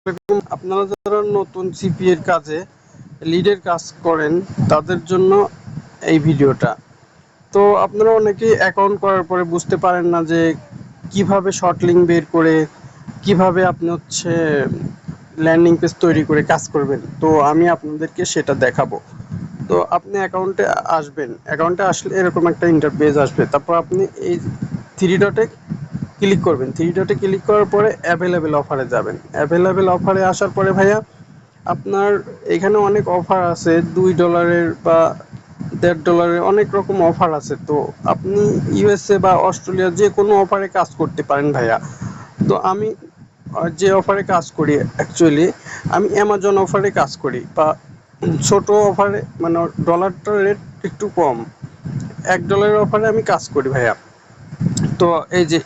আপনারা যারা নতুন সিপি এর কাজে লিডের কাজ করেন তাদের জন্য এই ভিডিওটা। তো আপনারা অনেকেই অ্যাকাউন্ট করার পরে বুঝতে পারেন না যে কিভাবে শর্ট লিঙ্ক বের করে কিভাবে আপনি ল্যান্ডিং পেজ তৈরি করে কাজ করবেন। তো আমি আপনাদেরকে সেটা দেখাবো। তো আপনি অ্যাকাউন্টে আসলে এরকম একটা ইন্টারফেস আসবে। তারপর আপনি এই থ্রি ডটে ক্লিক করবেন। থ্রি ডটে ক্লিক করার পরে অ্যাভেলেবেল অফারে যাবেন। অ্যাভেলেবেল অফারে আসার পরে ভাইয়া আপনার এখানে অনেক অফার আছে, $2 বা $1.5 অনেক রকম অফার আছে। তো আপনি ইউএসএ বা অস্ট্রেলিয়া যে কোনো অফারে কাজ করতে পারেন ভাইয়া। তো আমি যে অফারে কাজ করি অ্যাকচুয়ালি আমি অ্যামাজন অফারে কাজ করি, বা ছোট অফারে মানে ডলারটার রেট একটু কম, $1 অফারে আমি কাজ করি ভাইয়া। তো এই যে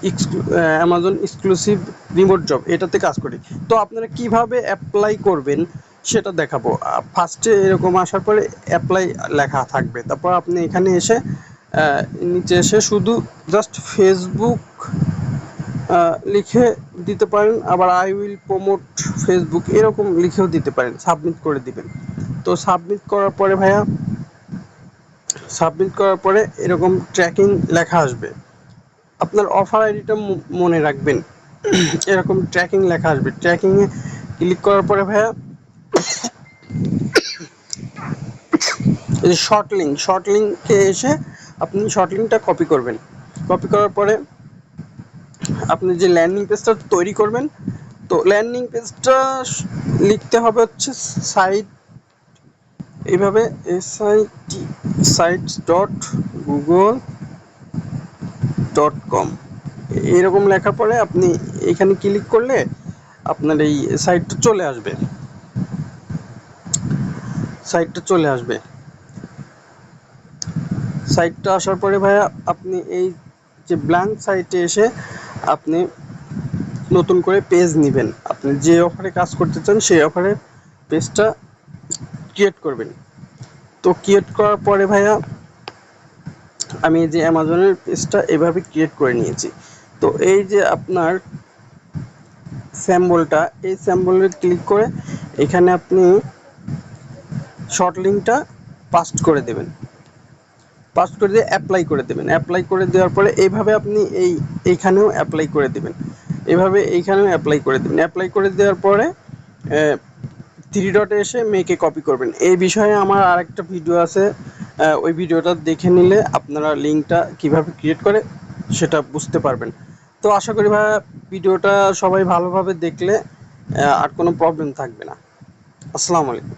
অ্যামাজন এক্সক্লুসিভ রিমোট জব এটাতে কাজ করি। তো আপনারা কিভাবে অ্যাপ্লাই করবেন সেটা দেখাবো। ফার্স্টে এরকম আসার পরে অ্যাপ্লাই লেখা থাকবে। তারপর আপনি এখানে এসে নিচে এসে শুধু জাস্ট ফেসবুক লিখে দিতে পারেন, আবার আই উইল প্রমোট ফেসবুক এরকম লিখেও দিতে পারেন, সাবমিট করে দিবেন। তো সাবমিট করার পরে এরকম ট্র্যাকিং লেখা আসবে। আপনার অফার আইডিটা মনে রাখবেন। এরকম ট্র্যাকিং লেখা আসবে। ট্র্যাকিংয়ে ক্লিক করার পরে ভাইয়া এই যে শর্ট লিঙ্কে এসে আপনি শর্ট লিঙ্কটা কপি করবেন। কপি করার পরে আপনি যে ল্যান্ডিং পেজটা তৈরি করবেন, তো ল্যান্ডিং পেজটা লিখতে হবে সাইট, এইভাবে SIT sites.google.com এরকম লেখার পরে আপনি এখানে ক্লিক করলে আপনার এই সাইটটা চলে আসবে। সাইটটা আসার পরে ভাইয়া আপনি এই যে ব্ল্যাঙ্ক সাইটে এসে আপনি নতুন করে পেজ নেবেন। আপনি যে অফারে কাজ করতে চান সেই অফারের পেজটা ক্রিয়েট করবেন। তো ক্রিয়েট করার পরে ভাইয়া আমি যে অ্যামাজনের পেজটা এভাবে ক্রিয়েট করে নিয়েছি। তো এই যে আপনার স্যাম্বলটা, এই স্যাম্বলে ক্লিক করে এখানে আপনি শর্ট লিঙ্কটা পাস্ট করে দেবেন। পাস্ট করে দিয়ে অ্যাপ্লাই করে দেওয়ার পরে এইভাবে আপনি এইখানেও অ্যাপ্লাই করে দেবেন। অ্যাপ্লাই করে দেওয়ার পরে থ্রি ডটে এসে মেকে কপি করবেন। এই বিষয়ে আমার আরেকটা ভিডিও আছে, ওই ভিডিওটা দেখে নিলে আপনারা লিঙ্কটা কিভাবে ক্রিয়েট করে সেটা বুঝতে পারবেন। তো আশা করি ভাইয়া ভিডিওটা সবাই ভালোভাবে দেখলে আর কোনো প্রবলেম থাকবে না। আসসালামু আলাইকুম।